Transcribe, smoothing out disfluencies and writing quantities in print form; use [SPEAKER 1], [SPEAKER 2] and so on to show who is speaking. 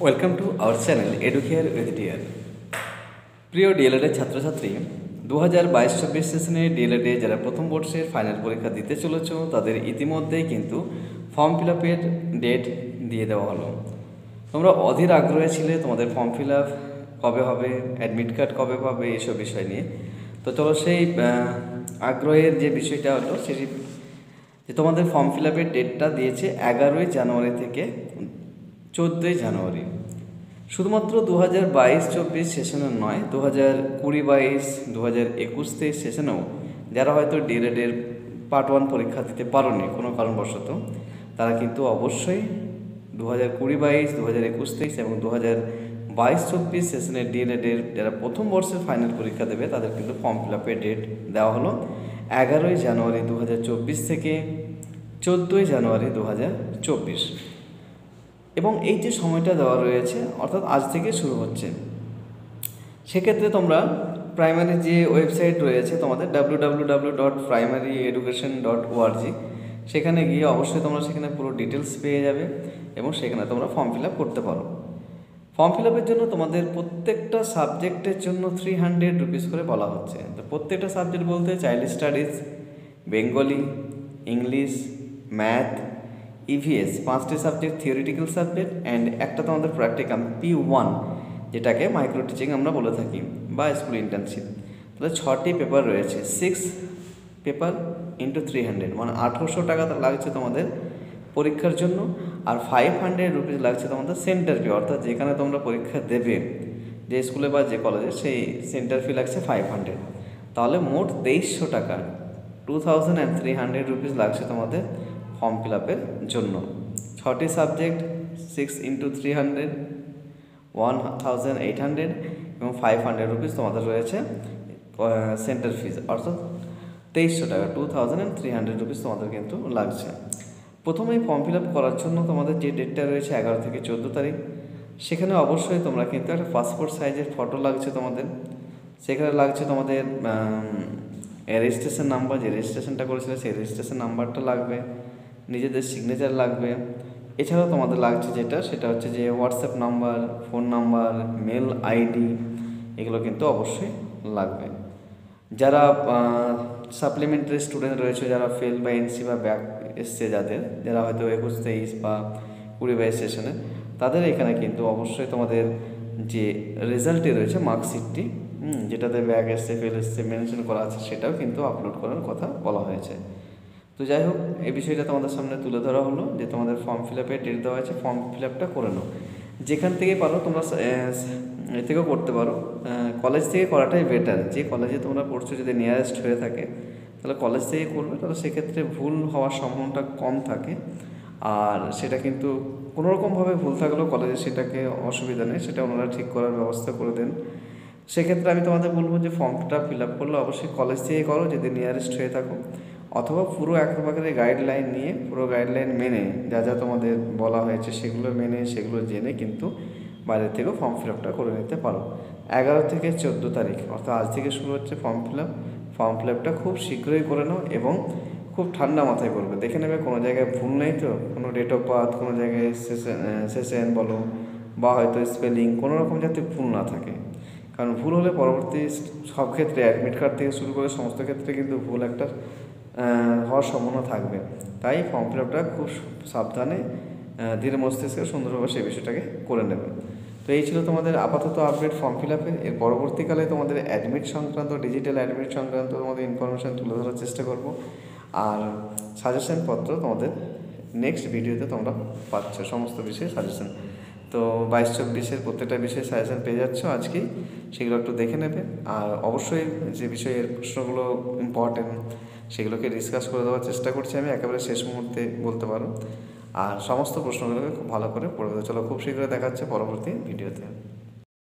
[SPEAKER 1] Welcome to our channel Educare with dear. প্রিয় ডিএলএডের ছাত্রছাত্রী, 2022-24 সেশনে ডিএলএডে যারা প্রথম বর্ষের ফাইনাল পরীক্ষা দিতে চলেছ তাদের ইতিমধ্যেই কিন্তু ফর্ম ফিল আপের ডেট দিয়ে দেওয়া হলো। তোমরা অধীর আগ্রহে ছিলে তোমাদের ফর্ম ফিল আপ কবে হবে, অ্যাডমিট কার্ড কবে পাবে, এসব বিষয় নিয়ে। তো চলো সেই আগ্রহের যে বিষয়টা হলো সেটি যে তোমাদের ফর্ম ফিল আপের ডেটটা দিয়েছে 11ই জানুয়ারি থেকে 14ই জানুয়ারি। শুধুমাত্র 2022-24 সেশনের নয়, 2020-22, 2021-23 সেশনেও যারা হয়তো ডিএলএডের পার্ট 1 পরীক্ষা দিতে পারোনি কোনো কারণবশত, তারা কিন্তু অবশ্যই 2020-22, 2021-23 এবং 2022-24 সেশনের ডিএলএডের যারা প্রথম বর্ষের ফাইনাল পরীক্ষা দেবে তাদের কিন্তু ফর্ম ফিল আপের ডেট দেওয়া হলো 11ই জানুয়ারি 2024 থেকে 14ই জানুয়ারি 2024। এবং এই যে সময়টা দেওয়া রয়েছে অর্থাৎ আজ থেকে শুরু হচ্ছে, সেক্ষেত্রে তোমরা প্রাইমারি যে ওয়েবসাইট রয়েছে তোমাদের www.primaryeducation.org, সেখানে গিয়ে অবশ্যই তোমরা সেখানে পুরো ডিটেলস পেয়ে যাবে এবং সেখানে তোমরা ফর্ম ফিল আপ করতে পারো। ফর্ম ফিল আপের জন্য তোমাদের প্রত্যেকটা সাবজেক্টের জন্য 300 রুপিস করে বলা হচ্ছে। তো প্রত্যেকটা সাবজেক্ট বলতে child studies, Bengali, English, math, EVS, 5টি সাবজেক্ট থিওরিটিক্যাল সাবজেক্ট অ্যান্ড একটা তোমাদের প্র্যাকটিকাম P1, যেটাকে মাইক্রো টিচিং আমরা বলে থাকি বা স্কুল ইন্টার্নশিপ। তাহলে 6টি পেপার রয়েছে, 6 পেপার ইন্টু 300, মানে 1800 টাকা লাগছে তোমাদের পরীক্ষার জন্য। আর 500 রুপিস লাগছে তোমাদের সেন্টার ফি, অর্থাৎ যেখানে তোমরা পরীক্ষা দেবে যে স্কুলে বা যে কলেজে, সেই সেন্টার ফি লাগছে 500। তাহলে মোট 2300 টাকা, 2300 রুপিস লাগছে তোমাদের ফর্ম ফিল আপের জন্য। 6টি সাবজেক্ট, 6 ইন্টু 300, 1800 এবং 500 রুপিস তোমাদের রয়েছে সেন্টার ফিজ, অর্থাৎ 2300 টাকা, 2300 রুপিস তোমাদের কিন্তু লাগছে। প্রথমেই ফর্ম ফিল আপ করার জন্য তোমাদের যে ডেটটা রয়েছে 11 থেকে 14 তারিখ, সেখানে অবশ্যই তোমরা কিন্তু একটা পাসপোর্ট সাইজের ফটো লাগছে তোমাদের। সেখানে লাগছে তোমাদের রেজিস্ট্রেশন নাম্বার, যে রেজিস্ট্রেশনটা করেছিলে সেই রেজিস্ট্রেশন নাম্বারটা লাগবে, নিজেদের সিগনেচার লাগবে। এছাড়াও তোমাদের লাগছে সেটা হচ্ছে যে WhatsApp number, phone number, mail ID, এগুলো কিন্তু অবশ্যই লাগবে। যারা সাপ্লিমেন্টারি স্টুডেন্ট রয়েছে, যারা ফেল বা এনসি বা ব্যাক এসছে, যারা হয়তো 21-23 বা 20-22 সেশনে, তাদের এখানে কিন্তু অবশ্যই তোমাদের যে রেজাল্টে রয়েছে মার্কশিটটি, যেটাতে ব্যাক এসছে, ফেল এসছে মেনশন করা আছে, সেটাও কিন্তু আপলোড করার কথা বলা হয়েছে। তো যাই হোক, এই বিষয়টা তোমাদের সামনে তুলে ধরা হলো যে তোমাদের ফর্ম ফিল আপের ডেট দেওয়া হয়েছে, ফর্ম ফিল আপটা করে নাও। যেখান থেকে পারো তোমরা এ থেকেও করতে পারো, কলেজ থেকে করাটাই বেটার। যে কলেজে তোমরা পড়ছো যদি নিয়ারেস্ট হয়ে থাকে তাহলে কলেজ থেকে করবে, তাহলে সেক্ষেত্রে ভুল হওয়ার সম্ভাবনাটা কম থাকে। আর সেটা কিন্তু কোনোরকমভাবে ভুল থাকলেও কলেজে সেটাকে অসুবিধা নেই, সেটা ওনারা ঠিক করার ব্যবস্থা করে দেন। সেক্ষেত্রে আমি তোমাদের বলবো যে ফর্মটা ফিল আপ করলে অবশ্যই কলেজ থেকে করো যদি নিয়ারেস্ট হয়ে থাকো, অথবা পুরো একেবারে গাইডলাইন নিয়ে, পুরো গাইডলাইন মেনে যা যা তোমাদের বলা হয়েছে সেগুলো মেনে, সেগুলো জেনে কিন্তু বাইরে থেকেও ফর্ম ফিল আপটা করে নিতে পারো। 11 থেকে 14 তারিখ, অর্থাৎ আজ থেকে শুরু হচ্ছে form fill up. Form fill আপটা খুব শীঘ্রই করে নাও এবং খুব ঠান্ডা মাথায় করবে। দেখে নেবে কোনো জায়গায় ভুল নেই, তো কোনো ডেট অফ বার্থ, কোনো জায়গায় সেশন বলো বা হয়তো স্পেলিং, কোনো রকম যাতে ভুল না থাকে। কারণ ভুল হলে পরবর্তী সব ক্ষেত্রে, অ্যাডমিট কার্ড থেকে শুরু করে সমস্ত ক্ষেত্রে কিন্তু ভুল একটা হওয়ার সম্ভাবনা থাকবে। তাই ফর্ম ফিল আপটা খুব সাবধানে, ধীরে মস্তিষ্কে সুন্দরভাবে সেই বিষয়টাকে করে নেবে। তো এই ছিল তোমাদের আপাতত আপডেট ফর্ম ফিল আপের। এর পরবর্তীকালে তোমাদের অ্যাডমিট সংক্রান্ত, ডিজিটাল অ্যাডমিট সংক্রান্ত তোমাদের ইনফরমেশান তুলে ধরার চেষ্টা করব। আর সাজেশন পত্র তোমাদের নেক্সট ভিডিওতে তোমরা পাচ্ছ, সমস্ত বিষয়ে সাজেশন। তো 22-24 প্রত্যেকটা বিষয়ে সাজেশন পেয়ে যাচ্ছ আজকেই, সেগুলো একটু দেখে নেবে। আর অবশ্যই যে বিষয়ের প্রশ্নগুলো ইম্পর্টেন্ট সেগুলোকে ডিসকাস করে দেওয়ার চেষ্টা করছি আমি, একেবারে শেষ মুহূর্তে বলতে পারো। আর সমস্ত প্রশ্নগুলোকে খুব ভালো করে পড়বে। চলো, খুব শীঘ্রই দেখা হচ্ছে পরবর্তী ভিডিওতে।